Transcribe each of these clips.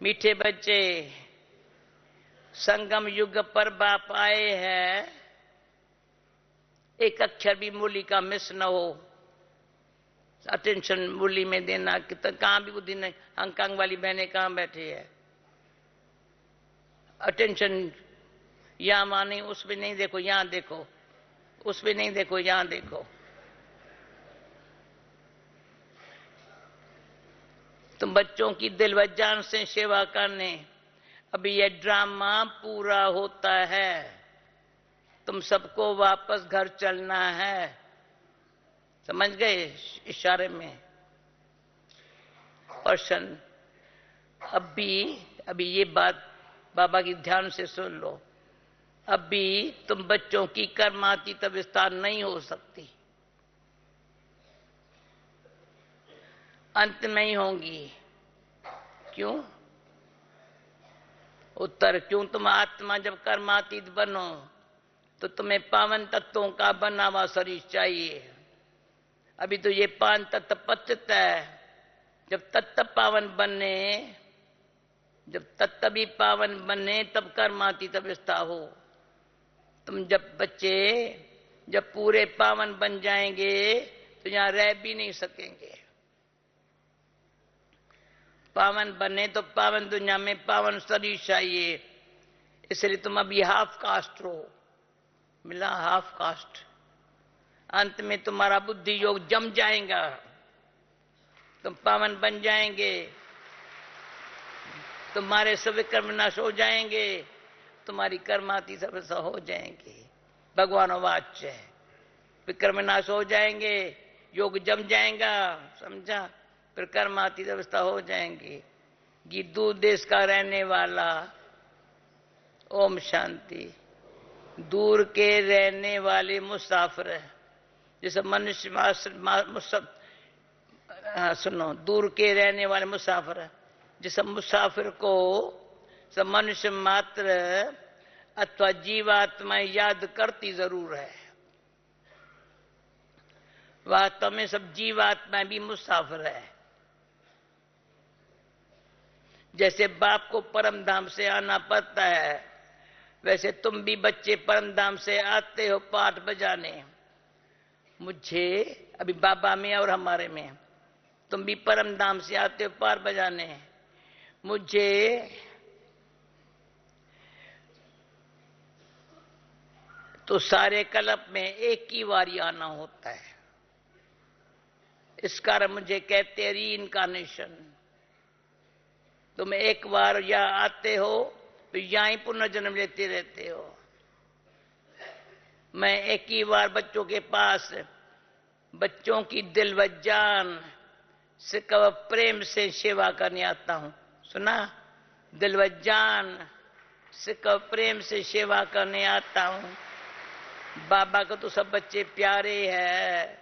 मीठे बच्चे, संगम युग पर बाप आए हैं, एक अक्षर भी मूली का मिस न हो। अटेंशन मूली में देना, कितना कहां भी बुद्धि नहीं। हांगकांग वाली बहनें कहां बैठी है? अटेंशन यहां मानी, उस पे नहीं देखो, यहां देखो, उस पे नहीं देखो, यहां देखो। तुम बच्चों की दिल व जान से सेवा करने, अभी यह ड्रामा पूरा होता है, तुम सबको वापस घर चलना है। समझ गए इशारे में? पर्सन अभी ये बात बाबा की ध्यान से सुन लो। अभी तुम बच्चों की कर्मातीत विस्तार नहीं हो सकती, अंत में ही होंगी। क्यों? उत्तर, क्यों? तुम आत्मा जब कर्मातीत बनो तो तुम्हें पावन तत्वों का बना हुआ शरीर चाहिए। अभी तो ये पांच तत्व पतित है। जब तत्व पावन बने, जब तत्व भी पावन बने, तब कर्मातीत अवस्था हो। तुम जब बच्चे जब पूरे पावन बन जाएंगे तो यहां रह भी नहीं सकेंगे। पावन बने तो पावन दुनिया में पावन शरीर चाहिए। इसलिए तुम अभी हाफ कास्ट हो, मिला हाफ कास्ट। अंत में तुम्हारा बुद्धि योग जम जाएगा, तुम पावन बन जाएंगे, तुम्हारे सभी कर्म नाश हो जाएंगे, तुम्हारी कर्माती अवस्था हो जाएंगी। भगवान वाच्य है, विक्रम नाश हो जाएंगे, योग जम जाएगा, समझा? फिर कर्माती अवस्था हो जाएंगी। ये दूर देश का रहने वाला, ओम शांति, दूर के रहने वाले मुसाफिर है। जैसे मनुष्य सुनो, दूर के रहने वाले मुसाफिर है। जिस मुसाफिर को सब मनुष्य मात्र अथवा जीवात्मा याद करती जरूर है, वास्तव में सब जीवात्मा भी मुसाफिर है। जैसे बाप को परम धाम से आना पड़ता है, वैसे तुम भी बच्चे परम धाम से आते हो पाठ बजाने। मुझे अभी बाबा में और हमारे में, तुम भी परम धाम से आते हो पाठ बजाने। मुझे तो सारे कल्प में एक ही बारी आना होता है। इस कारण मुझे कहते हैं री इनकारनेशन। तुम एक बार यहाँ आते हो तो यहां ही पुनर्जन्म लेते रहते हो। मैं एक ही बार बच्चों के पास बच्चों की दिल व जान से कब प्रेम से सेवा करने आता हूं। सुना? दिल व जान से कब प्रेम से सेवा करने आता हूं। बाबा को तो सब बच्चे प्यारे हैं,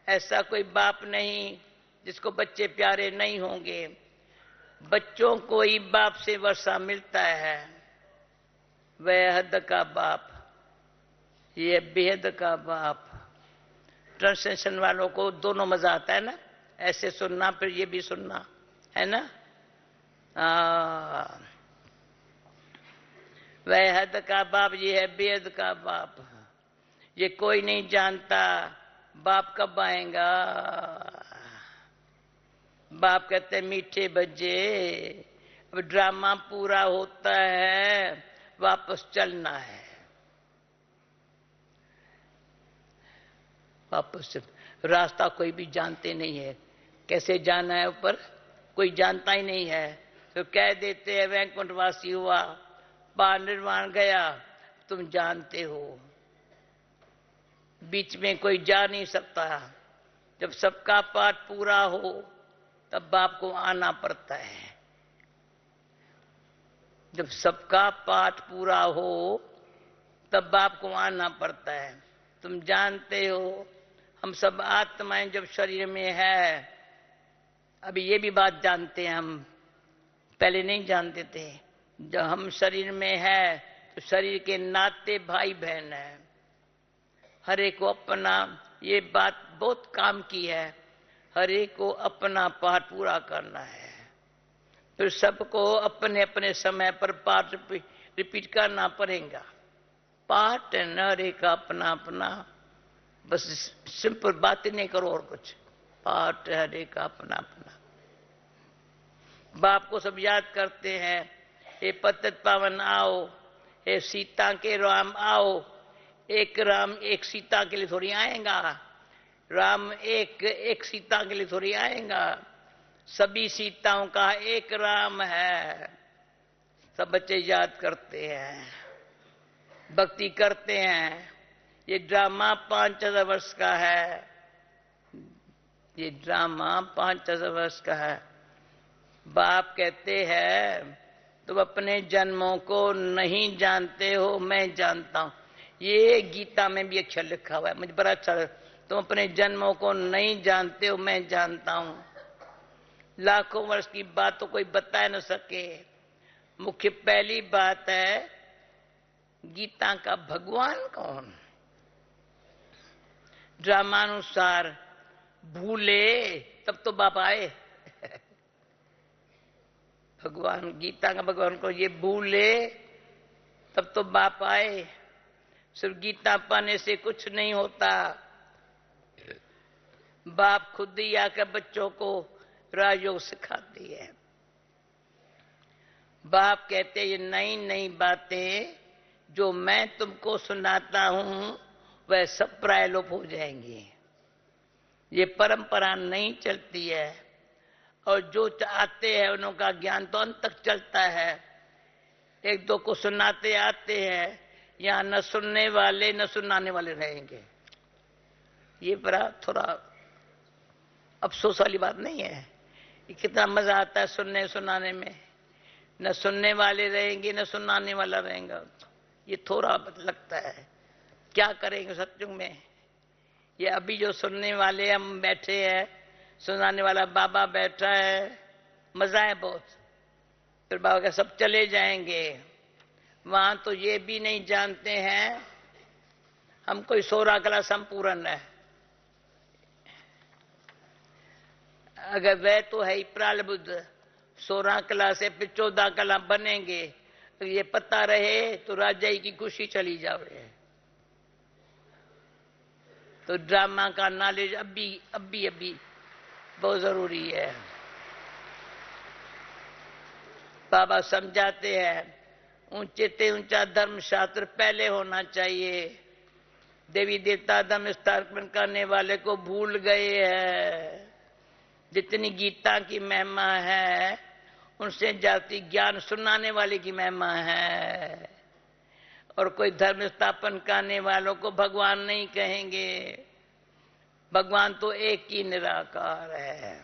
ऐसा कोई बाप नहीं जिसको बच्चे प्यारे नहीं होंगे। बच्चों को ही बाप से वर्षा मिलता है, वह हद का बाप, ये बेहद का बाप। ट्रांसलेशन वालों को दोनों मजा आता है ना, ऐसे सुनना फिर ये भी सुनना, है ना? वह हद का बाप, ये है बेहद का बाप। ये कोई नहीं जानता बाप कब आएगा। बाप कहते हैं मीठे बच्चे, अब ड्रामा पूरा होता है, वापस चलना है। वापस रास्ता कोई भी जानते नहीं है, कैसे जाना है ऊपर कोई जानता ही नहीं है। तो कह देते हैं वैकुंठवासी हुआ, पार निर्वाण गया, तुम जानते हो। बीच में कोई जा नहीं सकता। जब सबका पाठ पूरा हो तब बाप को आना पड़ता है। जब सबका पाठ पूरा हो तब बाप को आना पड़ता है। तुम जानते हो हम सब आत्माएं जब शरीर में है, अभी ये भी बात जानते हैं हम, पहले नहीं जानते थे। जब हम शरीर में है तो शरीर के नाते भाई बहन है। हर एक को अपना, ये बात बहुत काम की है, हर एक को अपना पाठ पूरा करना है। फिर सबको अपने अपने समय पर पाठ रिपीट करना पड़ेगा। पार्टनर एक अपना अपना, बस सिंपल बातें नहीं करो और कुछ। पार्टनर एक अपना अपना। बाप को सब याद करते हैं, हे पतित पावन आओ, हे सीता के राम आओ। एक राम एक सीता के लिए थोड़ी आएगा, राम एक सीता के लिए थोड़ी आएगा। सभी सीताओं का एक राम है। सब बच्चे याद करते हैं, भक्ति करते हैं। ये ड्रामा 5000 वर्ष का है, ये ड्रामा 5000 वर्ष का है। बाप कहते हैं तुम अपने जन्मों को नहीं जानते हो, मैं जानता हूं। ये गीता में भी अक्षर लिखा हुआ है, मुझे बड़ा अच्छा लगा। तुम अपने जन्मों को नहीं जानते हो, मैं जानता हूं। लाखों वर्ष की बात तो कोई बता न सके। मुख्य पहली बात है गीता का भगवान कौन। ड्रामानुसार भूले तब तो बाप आए। भगवान गीता का भगवान को ये भूले तब तो बाप आए। सिर्फ गीता पाने से कुछ नहीं होता। बाप खुद ही आकर बच्चों को राजयोग सिखाती है। बाप कहते ये नई नई बातें जो मैं तुमको सुनाता हूं वह सब प्रायलोप हो जाएंगी। ये परंपरा नहीं चलती है, और जो चाहते हैं उनका ज्ञान तो अंत तक चलता है। एक दो को सुनाते आते हैं, यहां न सुनने वाले न सुनाने वाले रहेंगे। ये बड़ा थोड़ा अफसोस वाली बात नहीं है। ये कितना मजा आता है सुनने सुनाने में। न सुनने वाले रहेंगे न सुनाने वाला रहेगा, ये थोड़ा लगता है। क्या करेंगे सत्युग में। ये अभी जो सुनने वाले हम बैठे हैं, सुनाने वाला बाबा बैठा है, मजा है बहुत। फिर बाबा के सब चले जाएंगे। वहां तो ये भी नहीं जानते हैं हम कोई 16 कला संपूर्ण है। अगर वह तो है ही प्रारब्ध, 16 कला से फिर 14 कला बनेंगे। तो ये पता रहे तो राजाई की खुशी चली जावे। तो ड्रामा का नॉलेज अभी बहुत जरूरी है। बाबा समझाते हैं ऊंचे से ऊंचा धर्म शास्त्र पहले होना चाहिए। देवी देवता धर्म स्थापन करने वाले को भूल गए हैं। जितनी गीता की महिमा है उनसे जाति ज्ञान सुनाने वाले की महिमा है। और कोई धर्म स्थापन करने वालों को भगवान नहीं कहेंगे। भगवान तो एक ही निराकार है,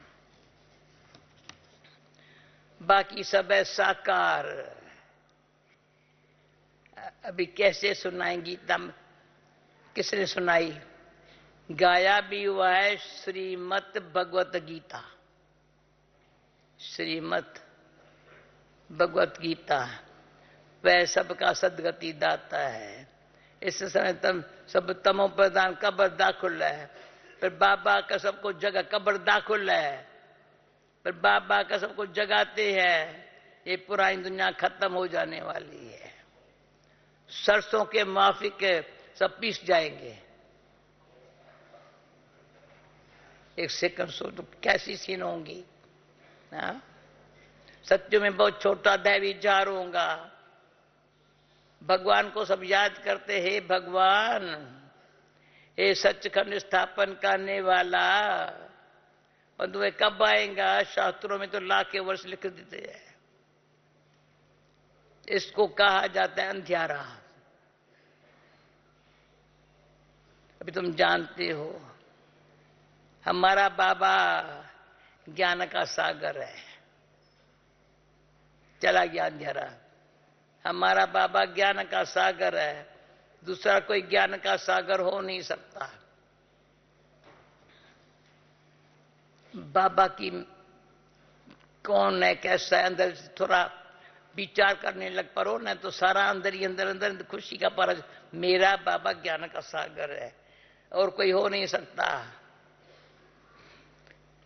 बाकी सब है साकार। अभी कैसे सुनाएं गीता, किसने सुनाई? गाया भी हुआ है श्रीमद् भगवत गीता। श्रीमद् भगवत गीता वह सबका सदगति दाता है। इस समय सब तमो प्रधान कब्र दाखुल है। फिर बाबा का सबको जगह कब्र दाखुल है। फिर बाबा का सबको जगाते हैं। ये पुरानी दुनिया खत्म हो जाने वाली है। सरसों के माफिक सब पीस जाएंगे। एक सेकंड सो तो कैसी सीन होंगी। सत्य में बहुत छोटा दैवी जार होगा। भगवान को सब याद करते, हे भगवान, हे सचखंड स्थापन करने वाला। और तुम्हें कब आएगा? शास्त्रों में तो लाख वर्ष लिख देते हैं। इसको कहा जाता है अंधियारा। अभी तुम जानते हो हमारा बाबा ज्ञान का सागर है, चला गया अंधेरा। हमारा बाबा ज्ञान का सागर है, दूसरा कोई ज्ञान का सागर हो नहीं सकता। बाबा की कौन है, कैसा है, अंदर थोड़ा विचार करने लग पड़ो ना तो सारा अंदर ही अंदर अंदर खुशी का परज। मेरा बाबा ज्ञान का सागर है और कोई हो नहीं सकता।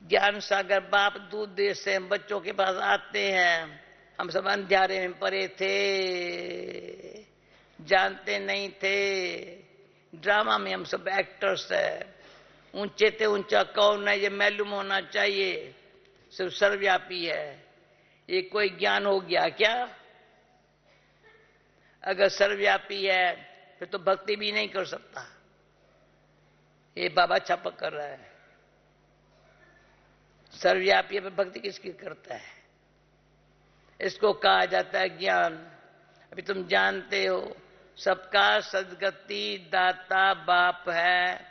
ज्ञान सागर बाप दूध देश से बच्चों के पास आते हैं। हम सब अंधेरे में पड़े थे, जानते नहीं थे। ड्रामा में हम सब एक्टर्स हैं। ऊंचे से ऊंचा कौन है ये मालूम होना चाहिए, सिर्फ सर्वव्यापी है। ये कोई ज्ञान हो गया क्या? अगर सर्वव्यापी है फिर तो भक्ति भी नहीं कर सकता। ये बाबा छापक कर रहा है। सर्वव्यापी है, भक्ति किसकी करता है? इसको कहा जाता है ज्ञान। अभी तुम जानते हो, सबका सद्गति दाता बाप है,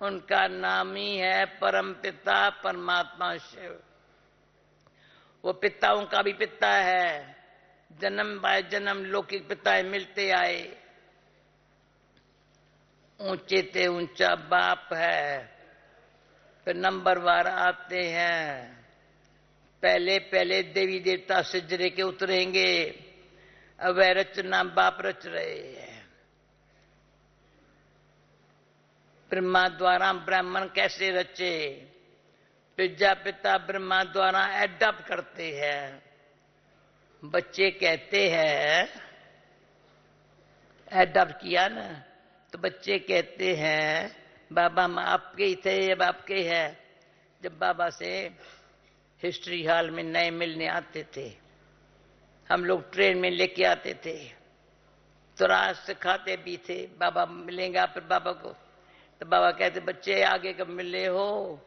उनका नाम ही है परम पिता परमात्मा शिव। वो पिताओं का भी पिता है, जन्म बाय जन्म लौकिक पिता मिलते आए। ऊंचे से ऊंचा बाप है। फिर नंबरवार आते हैं। पहले पहले देवी देवता सिजरे के उतरेंगे। अब वह रचना बाप रच रहे हैं। ब्रह्मा द्वारा ब्राह्मण कैसे रचे? प्रजापिता ब्रह्मा द्वारा एडॉप्ट करते हैं। बच्चे कहते हैं, एडॉप्ट किया ना, तो बच्चे कहते हैं बाबा हम आपके ही थे, अब आपके हैं। जब बाबा से हिस्ट्री हॉल में नए मिलने आते थे, हम लोग ट्रेन में लेके आते थे, तो रात से खाते भी थे। बाबा मिलेंगे फिर बाबा को, तो बाबा कहते बच्चे आगे कब मिले हो?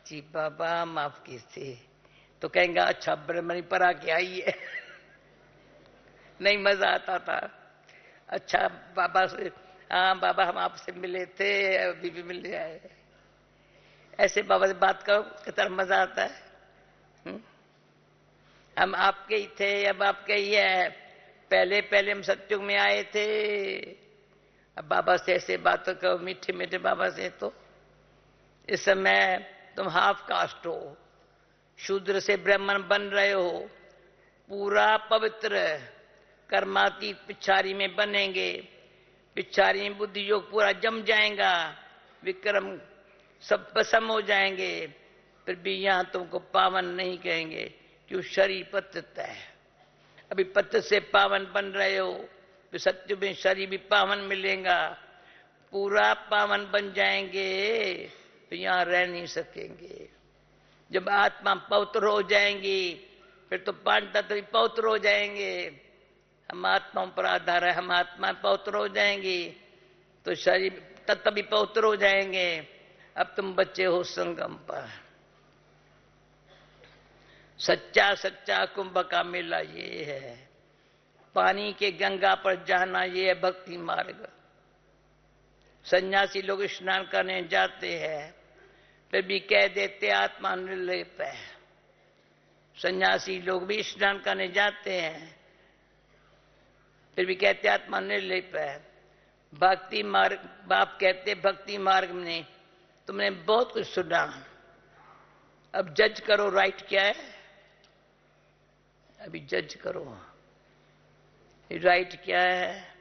जी बाबा हम आपके थे। तो कहेंगे अच्छा ब्रह्मणी पर आके आइए। नहीं मजा आता था। अच्छा बाबा से, हाँ बाबा हम आपसे मिले थे, अभी भी मिलने आए। ऐसे बाबा से बात करो कितना मजा आता है। हम आपके ही थे, अब आपके ही है। पहले पहले हम सत्युग में आए थे। अब बाबा से ऐसे बात करो मीठे मीठे बाबा से, तो इस समय तुम हाफ कास्ट हो, शूद्र से ब्राह्मण बन रहे हो। पूरा पवित्र कर्मातीत पिछारी में बनेंगे। पिछारी में बुद्धि योग पूरा जम जाएगा, विक्रम सब भस्म हो जाएंगे। फिर भी यहां तुमको पावन नहीं कहेंगे, क्यों? शरीर पतित है। अभी पतित से पावन बन रहे हो, फिर सत्य में शरीर भी पावन मिलेगा। पूरा पावन बन जाएंगे तो यहां रह नहीं सकेंगे। जब आत्मा पवित्र हो जाएंगी फिर तो पांच तत्व भी पवित्र हो जाएंगे। हम आत्माओं पर आधार है, हम आत्मा पवित्र हो जाएंगी तो शरीर तत्व भी पवित्र हो जाएंगे। अब तुम बच्चे हो संगम पर। सच्चा सच्चा कुंभ का मेला ये है। पानी के गंगा पर जाना ये है भक्ति मार्ग। सन्यासी लोग स्नान करने जाते हैं, फिर भी कह देते आत्मा निर्लेप है। सन्यासी लोग भी स्नान करने जाते हैं, फिर भी कहते आत्मा निर्लेप है। भक्ति मार्ग, बाप कहते भक्ति मार्ग में तुमने बहुत कुछ सुना, अब जज करो राइट क्या है। अभी जज करो राइट क्या है।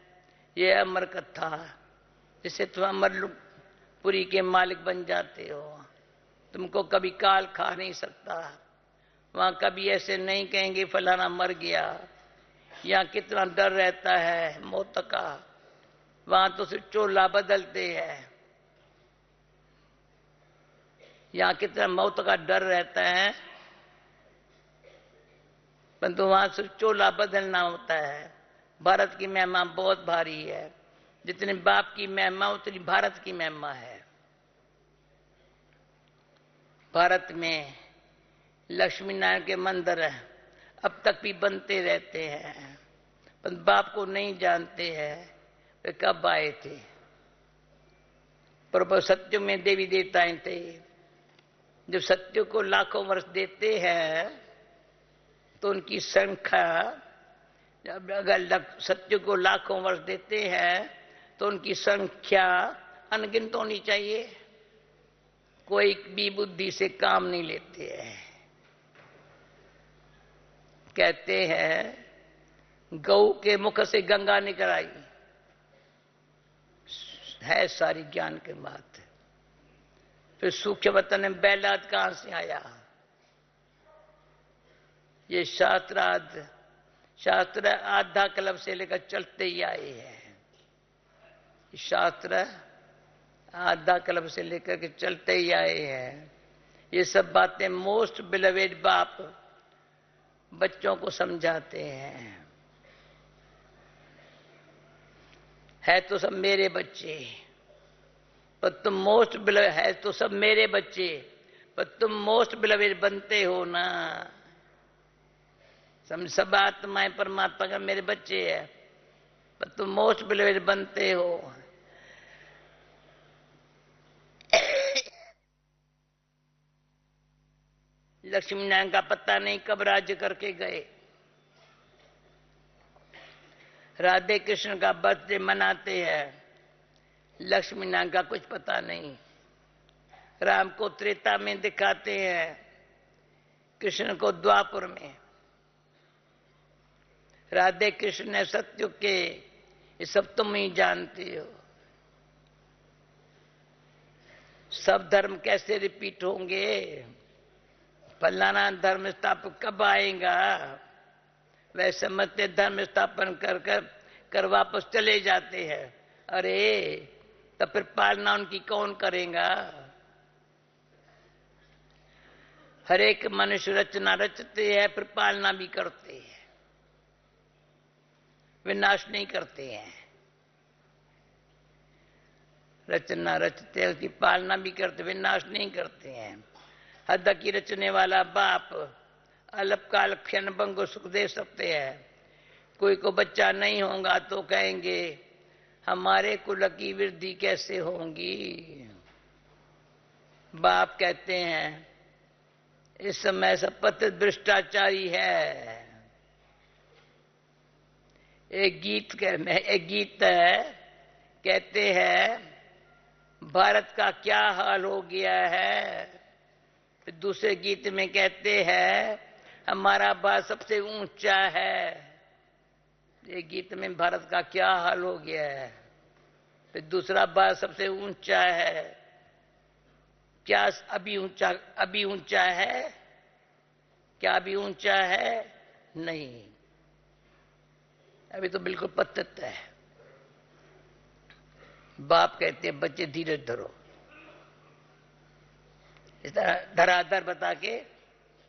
ये अमर कथा, जिससे तुम अमरपुरी के मालिक बन जाते हो। तुमको कभी काल खा नहीं सकता। वहां कभी ऐसे नहीं कहेंगे फलाना मर गया। यहाँ कितना डर रहता है मौत का। वहां तो सिर्फ चोला बदलते हैं। यहाँ कितना मौत का डर रहता है, परंतु वहां सिर्फ चोला बदलना होता है। भारत की महिमा बहुत भारी है। जितने बाप की महिमा उतनी भारत की महिमा है। भारत में लक्ष्मी नारायण के मंदिर अब तक भी बनते रहते हैं, पर बाप को नहीं जानते हैं वे कब आए थे। पर सत्य में देवी देवताएं थे। जब सत्य को लाखों वर्ष देते हैं तो उनकी संख्या, अगर सत्य को लाखों वर्ष देते हैं तो उनकी संख्या अनगिनत होनी चाहिए। कोई भी बुद्धि से काम नहीं लेते हैं। कहते हैं गौ के मुख से गंगा निकल आई है, सारी ज्ञान के बात। फिर सूखे बर्तन में बैलाद कहां से आया? ये शास्त्र आधा कल्प से लेकर चलते ही आए हैं। शास्त्र आधा कल्प से लेकर के चलते ही आए हैं। ये सब बातें मोस्ट बिलवेड बाप बच्चों को समझाते हैं। है तो सब मेरे बच्चे, पर तुम मोस्ट बिलवेड, है तो सब मेरे बच्चे, पर तुम मोस्ट बिलवेड बनते हो ना। सब आत्माएं परमात्मा का मेरे बच्चे हैं, पर तुम मोस्ट बिलवेड बनते हो। लक्ष्मी नारायण का पता नहीं कब राज्य करके गए। राधे कृष्ण का बर्थडे मनाते हैं, लक्ष्मी नारायण का कुछ पता नहीं। राम को त्रेता में दिखाते हैं, कृष्ण को द्वापर में। राधे कृष्ण ने सत्युग के, ये सब तुम ही जानते हो। सब धर्म कैसे रिपीट होंगे? फलाना धर्म स्थापन कब आएगा? वह समझते धर्म स्थापन कर वापस चले जाते हैं। अरे तब फिर पालना उनकी कौन करेगा? हर एक मनुष्य रचना रचते हैं, फिर पालना भी करते हैं, विनाश नहीं करते हैं। रचना रचते हैं, उसकी पालना भी करते, विनाश नहीं करते हैं। हद की रचने वाला बाप अल्पकाल क्षण भंग को सुख दे सकते हैं। कोई को बच्चा नहीं होगा तो कहेंगे हमारे कुल की वृद्धि कैसे होगी? बाप कहते हैं इस समय सब पतित भ्रष्टाचारी है। एक गीत है, कहते हैं भारत का क्या हाल हो गया है। फिर दूसरे गीत में कहते हैं हमारा भारत सबसे ऊंचा है। एक गीत में भारत का क्या हाल हो गया है, फिर दूसरा भारत सबसे ऊंचा है। क्या अभी ऊंचा है? क्या अभी ऊंचा है? नहीं, अभी तो बिल्कुल पतित है। बाप कहते हैं बच्चे धीरज धरो, इस तरह धराधर बता के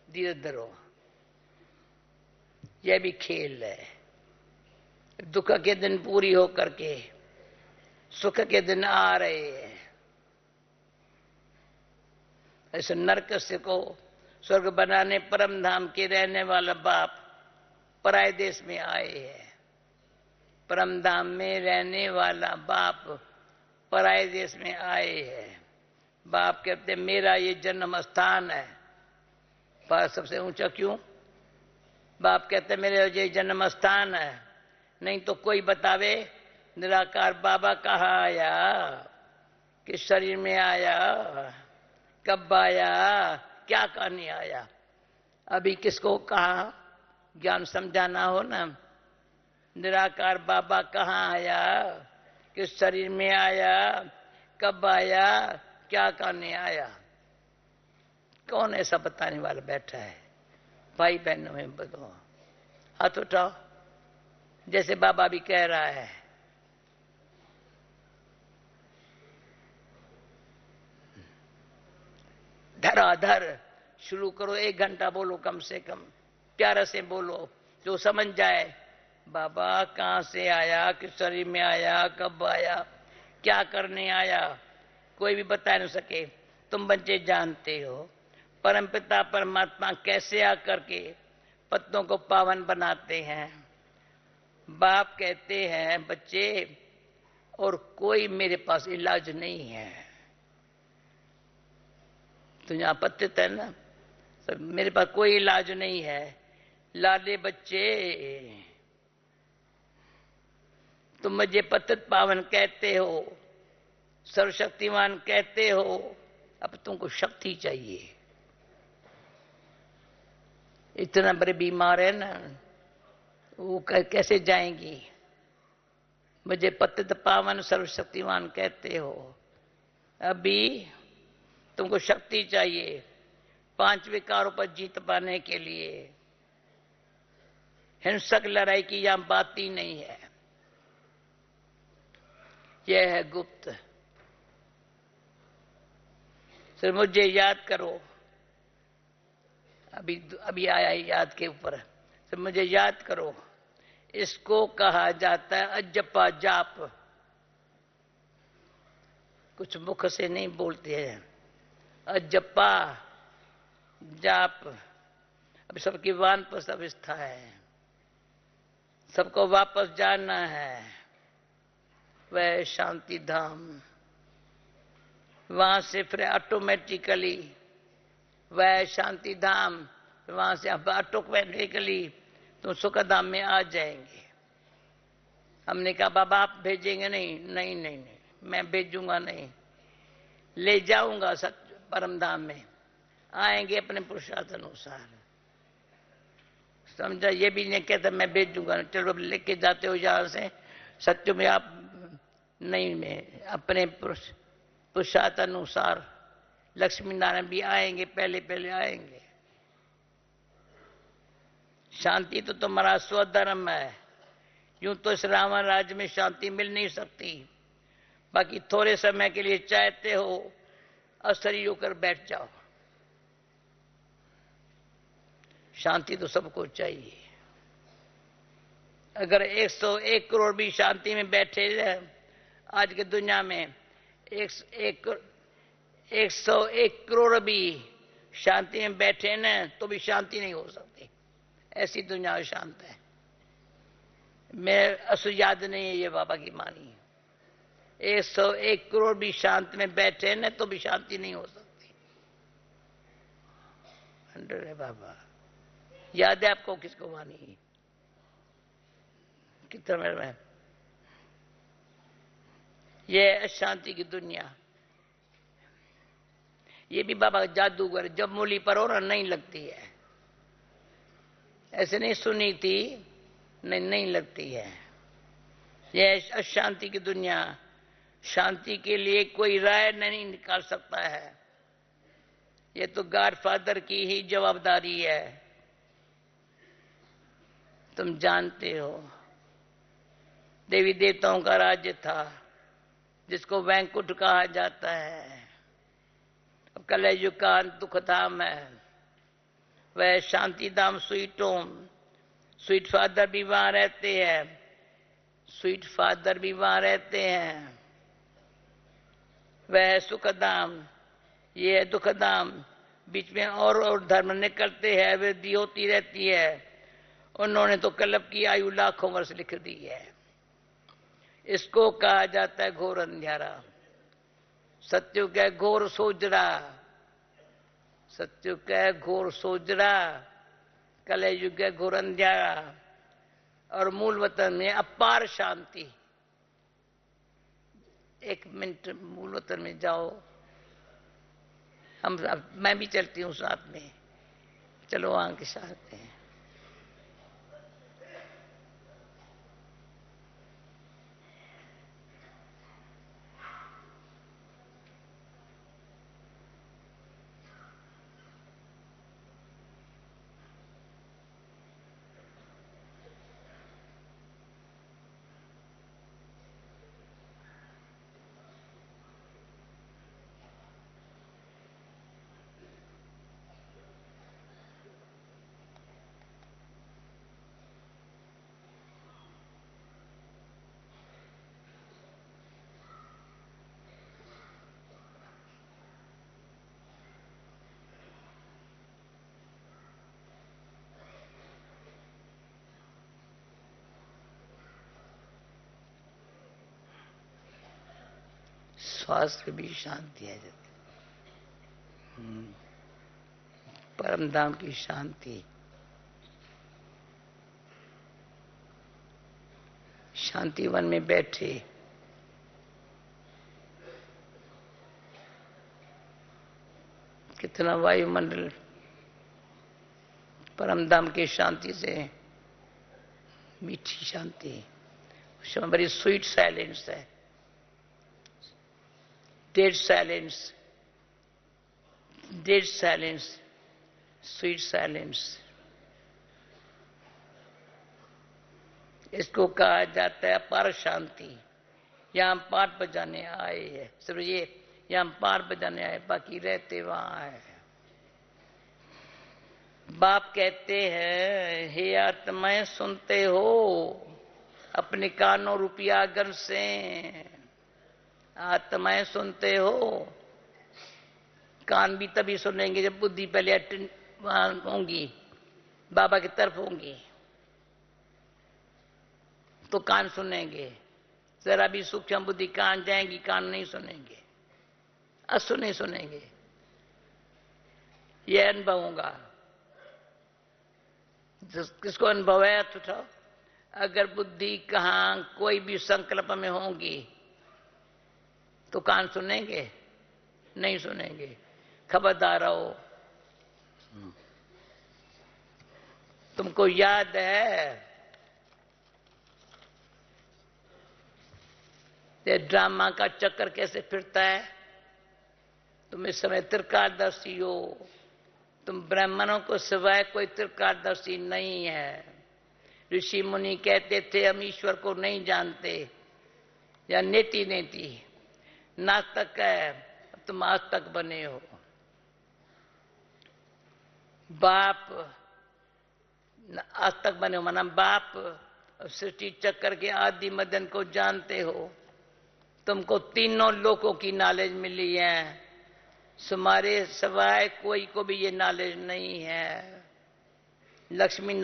धीरज धरो। यह भी खेल है। दुख के दिन पूरी हो करके सुख के दिन आ रहे हैं। ऐसे नरक से को स्वर्ग बनाने परम धाम के रहने वाला बाप पराय देश में आए हैं। परम धाम में रहने वाला बाप पराय देश में आए हैं। बाप कहते मेरा ये जन्म स्थान है। भारत सबसे ऊंचा क्यों? बाप कहते मेरा ये जन्म स्थान है। नहीं तो कोई बतावे निराकार बाबा कहाँ आया, किस शरीर में आया, कब आया, क्या करने आया? अभी किसको कहा ज्ञान समझाना हो ना, निराकार बाबा कहाँ आया, किस शरीर में आया, कब आया, क्या करने आया? कौन ऐसा बताने वाला बैठा है? भाई बहनों में बताओ, हाथ उठाओ। जैसे बाबा भी कह रहा है धराधर शुरू करो। 1 घंटा बोलो, कम से कम प्यारा से बोलो, जो समझ जाए बाबा कहां से आया, किस शरीर में आया, कब आया, क्या करने आया, कोई भी बता नहीं सके। तुम बच्चे जानते हो परमपिता परमात्मा कैसे आकर के पत्तों को पावन बनाते हैं। बाप कहते हैं बच्चे और कोई मेरे पास इलाज नहीं है। तो यहां पतित है ना, सब मेरे पास कोई इलाज नहीं है। लाले बच्चे तुम मुझे पतित पावन कहते हो, सर्वशक्तिमान कहते हो, अब तुमको शक्ति चाहिए। इतना बड़े बीमार है ना, वो कैसे जाएंगी? मुझे पतित पावन सर्वशक्तिमान कहते हो, अभी तुमको शक्ति चाहिए 5 विकारों पर जीत पाने के लिए। हिंसक लड़ाई की यहां बात ही नहीं है, यह है गुप्त। सिर्फ मुझे याद करो, अभी आया याद के ऊपर, सिर्फ मुझे याद करो। इसको कहा जाता है अजपा जाप। कुछ मुख से नहीं बोलते हैं, अजपा जाप। अभी सबकी वानप्रस्थ अवस्था है, सबको वापस जाना है वह शांति धाम। वहां से फिर ऑटोमेटिकली वह शांति धाम, वहां से अब ऑटोमेटिकली तुम सुखधाम में आ जाएंगे। हमने कहा बाबा आप भेजेंगे? नहीं नहीं नहीं नहीं, मैं भेजूंगा नहीं, ले जाऊंगा सत्य परम धाम में। आएंगे अपने पुरुषार्थ अनुसार। समझा? ये भी नहीं कहता मैं भेजूंगा, चलो लेके जाते हो यहां से, सत्य में आप नहीं, में अपने पुरुषार्थ अनुसार लक्ष्मी नारायण भी आएंगे, पहले पहले आएंगे। शांति तो तुम्हारा स्वधर्म है। यूं तो इस रावण राज्य में शांति मिल नहीं सकती। बाकी थोड़े समय के लिए चाहते हो अशरीर होकर बैठ जाओ। शांति तो सबको चाहिए। अगर 101 करोड़ भी शांति में बैठे रहे आज की दुनिया में, 101 करोड़ भी शांति में बैठे न तो भी शांति नहीं हो सकती। ऐसी दुनिया शांत है। मैं असु याद नहीं है ये बाबा की मानी। 101 करोड़ भी शांत में बैठे न तो भी शांति नहीं हो सकती। 100 है बाबा। याद है आपको किसको मानी? कितना में ये अशांति की दुनिया। ये भी बाबा जादूगर, जब मूली पर हो ना नहीं लगती है। ऐसे नहीं सुनी थी, नहीं लगती है। ये अशांति की दुनिया। शांति के लिए कोई राय नहीं निकाल सकता है। ये तो गॉडफादर की ही जवाबदारी है। तुम जानते हो देवी देवताओं का राज्य था जिसको वैंकुट कहा जाता है। अब कलयुग का दुख धाम है, वह शांति धाम स्वीट होम। स्वीट फादर भी वहां रहते हैं, स्वीट फादर भी वहां रहते हैं। वह सुखधाम, ये है दुखधाम। बीच में और धर्म निकलते हैं, वृद्धि होती रहती है। उन्होंने तो कल्प की आयु लाखों वर्ष लिख दी है। इसको कहा जाता है घोर अंधियारा। सत्युग है घोर सोजरा, सत्युग है घोर सोजरा, कलयुग है घोर अंधियारा। और मूल वतन में अपार शांति। 1 मिनट मूल वतन में जाओ। मैं भी चलती हूँ साथ में, चलो वहां के साथ हैं। स्वास्थ्य भी शांति है। परम धाम की शांति। शांति वन में बैठे कितना वायुमंडल परम धाम की शांति से, मीठी शांति, बड़ी स्वीट साइलेंस है, dead silence. Dead silence, sweet silence, इसको कहा जाता है अपार शांति। यहां हम पाठ बजाने आए हैं, समझिए, यहां हम पाठ बजाने आए, बाकी रहते वहां है। बाप कहते हैं, हे आत्माएं सुनते हो अपने कानों रूपी आगन से, आत्माएं सुनते हो। कान भी तभी सुनेंगे जब बुद्धि पहले वहां होंगी, बाबा की तरफ होंगी, तो कान सुनेंगे। जरा भी सूक्ष्म बुद्धि कान जाएंगी, कान नहीं सुनेंगे, असुने सुनेंगे। यह अनुभव होगा। किसको अनुभव है तो उठाओ। अगर बुद्धि कहां कोई भी संकल्प में होंगी तो कान सुनेंगे, नहीं सुनेंगे। खबरदार रहो। तुमको याद है ये ड्रामा का चक्कर कैसे फिरता है? तुम इस समय त्रिकालदर्शी हो। तुम ब्राह्मणों को सिवाय कोई त्रिकालदर्शी नहीं है। ऋषि मुनि कहते थे हम ईश्वर को नहीं जानते, या नेति नेति नास्तिक है, तुम आज तक बने हो। बाप आज तक बने हो, माना बाप सृष्टि चक्कर के आदि मदन को जानते हो। तुमको तीनों लोकों की नॉलेज मिली है, तुम्हारे सिवाय कोई को भी ये नॉलेज नहीं है। लक्ष्मी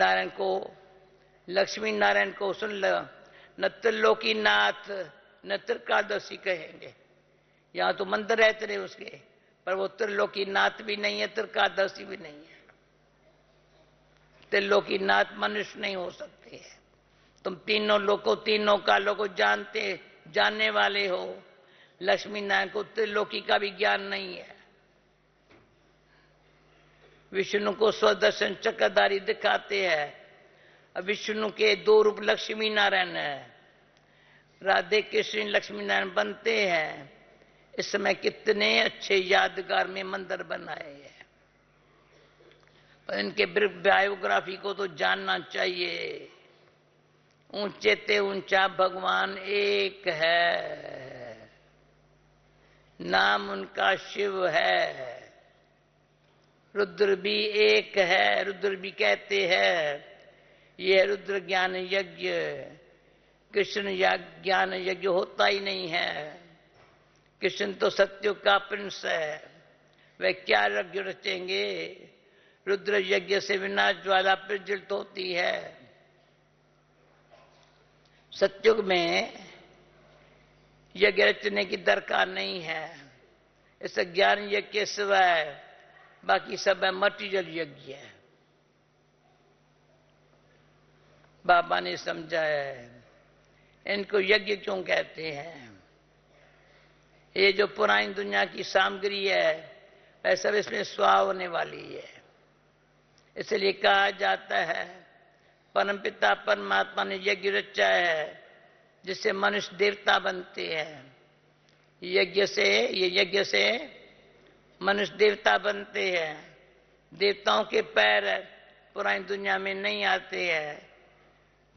नारायण को सुन लो, न त्रिलोकीनाथ न त्रिकालदर्शी कहेंगे। यहां तो मंदिर रहते रहे उसके, पर वो त्रिलोकीनाथ भी नहीं है, त्रिकालदर्शी भी नहीं है। त्रिलोकीनाथ मनुष्य नहीं हो सकते हैं। तुम तीनों लोगों, तीनों कालों को जानने वाले हो। लक्ष्मी नारायण को त्रिलोकी का भी ज्ञान नहीं है। विष्णु को स्वदर्शन चक्रधारी दिखाते हैं। अब विष्णु के दो रूप लक्ष्मी नारायण है। राधे कृष्ण लक्ष्मी नारायण बनते हैं। इस समय कितने अच्छे यादगार में मंदिर बनाए हैं, पर इनके बायोग्राफी को तो जानना चाहिए। ऊंचे ते ऊंचा भगवान एक है, नाम उनका शिव है। रुद्र भी एक है। रुद्र भी कहते हैं यह रुद्र ज्ञान यज्ञ, कृष्ण ज्ञान यज्ञ होता ही नहीं है। कृष्ण तो सत्युग का प्रिंस है, वह क्या यज्ञ रचेंगे? रुद्र यज्ञ से विनाश ज्वाला प्रज्वलित होती है। सत्युग में यज्ञ रचने की दरकार नहीं है। इस ज्ञान यज्ञ के सिवाय बाकी सब है मटीरियल यज्ञ है। बाबा ने समझाया है। इनको यज्ञ क्यों कहते हैं? ये जो पुरानी दुनिया की सामग्री है वह सब इसमें स्वाह होने वाली है। इसलिए कहा जाता है परमपिता परमात्मा ने यज्ञ रचा है जिससे मनुष्य देवता बनते हैं। यज्ञ से मनुष्य देवता बनते हैं। देवताओं के पैर पुरानी दुनिया में नहीं आते हैं।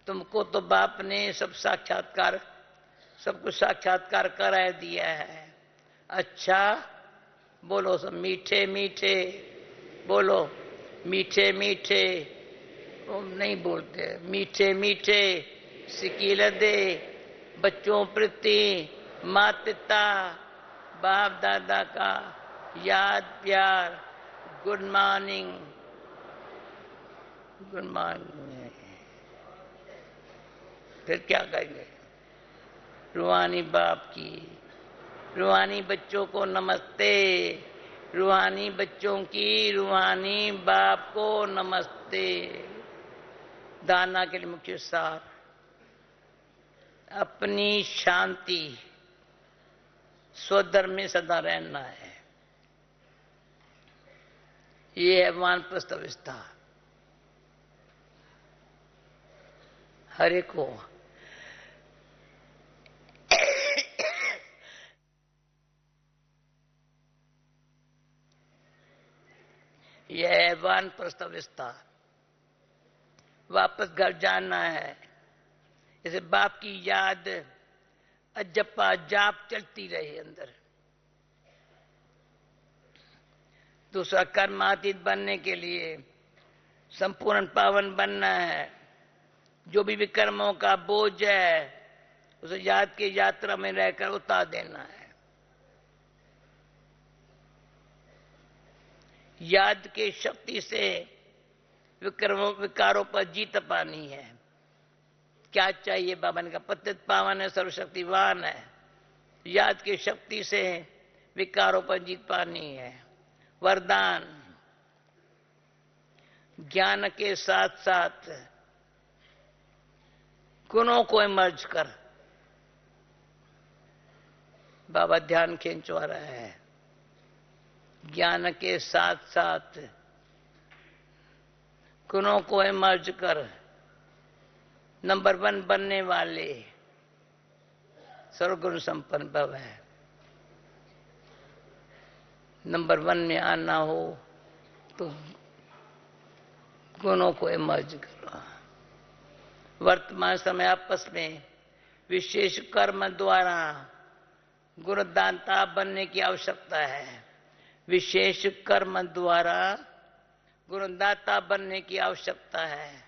तुमको तो बाप ने सब कुछ साक्षात्कार करा दिया है। अच्छा बोलो, सब मीठे मीठे बोलो, मीठे मीठे नहीं बोलते। मीठे मीठे सिकील दे बच्चों प्रति माता पिता बाप दादा का याद प्यार। Good morning, good morning. फिर क्या कहेंगे? रूहानी बाप की, रूहानी बच्चों को नमस्ते। रूहानी बच्चों की रूहानी बाप को नमस्ते। दाना के लिए मुख्य सार अपनी शांति स्वधर्म में सदा रहना है। ये है वानप्रस्थ अवस्था। हरे को वानप्रस्थ अवस्था, वापस घर जाना है। जैसे बाप की याद अजपा जाप चलती रहे अंदर। दूसरा, कर्मातीत बनने के लिए संपूर्ण पावन बनना है। जो भी विकर्मों का बोझ है उसे याद की यात्रा में रहकर उतार देना है। याद की शक्ति से विकारों पर जीत पानी है। क्या चाहिए बाबा ने कहा, पतित पावन है, सर्वशक्तिवान है। याद की शक्ति से विकारों पर जीत पानी है। वरदान, ज्ञान के साथ साथ गुणों को मर्ज कर। बाबा ध्यान खींचवा रहा है। ज्ञान के साथ साथ गुणों को मर्ज कर नंबर 1 बनने वाले सर्वगुण संपन्न भव है। नंबर 1 में आना हो तो गुणों को मर्ज करो। वर्तमान समय आपस में विशेष कर्म द्वारा गुणदाता बनने की आवश्यकता है। विशेष कर्म द्वारा गुणदाता बनने की आवश्यकता है।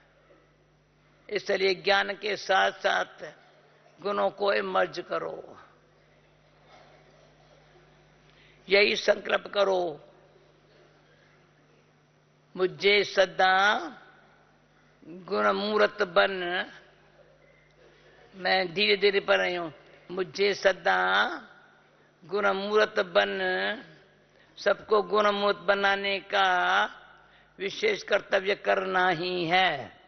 इसलिए ज्ञान के साथ साथ गुणों को मर्ज करो। यही संकल्प करो, मुझे सदा गुणमूर्त बन। मैं धीरे धीरे पढ़ रही हूं। मुझे सदा गुणमूर्त बन। सबको गुणमूर्त बनाने का विशेष कर्तव्य करना ही है।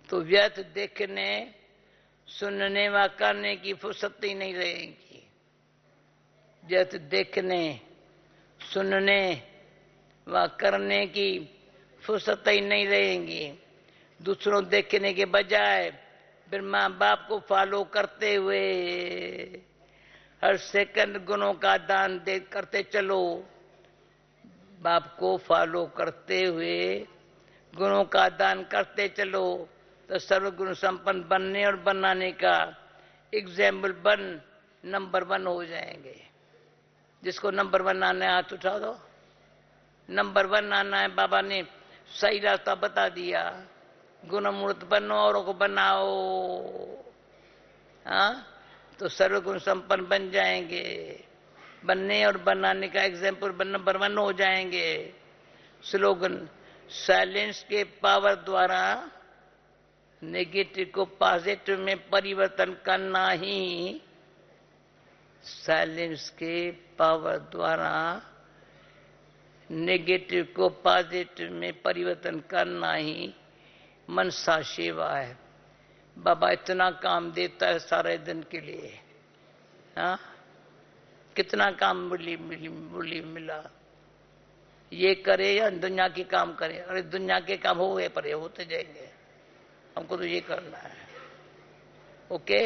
तो व्यर्थ देखने सुनने व करने की फुर्सत ही नहीं रहेगी। व्यर्थ देखने सुनने व करने की फुर्सत ही नहीं रहेगी। दूसरों देखने के बजाय फिर माँ बाप को फॉलो करते हुए हर सेकंड गुणों का दान दे करते चलो। बाप को फॉलो करते हुए गुणों का दान करते चलो तो सर्वगुण संपन्न बनने और बनाने का एग्जाम्पल नंबर 1 हो जाएंगे। जिसको नंबर 1 आना है हाथ उठा दो। नंबर 1 आना है, बाबा ने सही रास्ता बता दिया। गुणमूर्त बनो, औरों को बनाओ। हाँ, तो सर्वगुण संपन्न बन जाएंगे। बनने और बनाने का एग्जाम्पल नंबर 1 हो जाएंगे। स्लोगन, साइलेंस के पावर द्वारा नेगेटिव को पॉजिटिव में परिवर्तन करना ही, साइलेंस के पावर द्वारा नेगेटिव को पॉजिटिव में परिवर्तन करना ही मनसा सेवा है। बाबा इतना काम देता है सारे दिन के लिए। हाँ, कितना काम मिला। ये करे या दुनिया के काम करे। अरे दुनिया के काम हो गए पर होते जाएंगे, हमको तो ये करना है। ओके।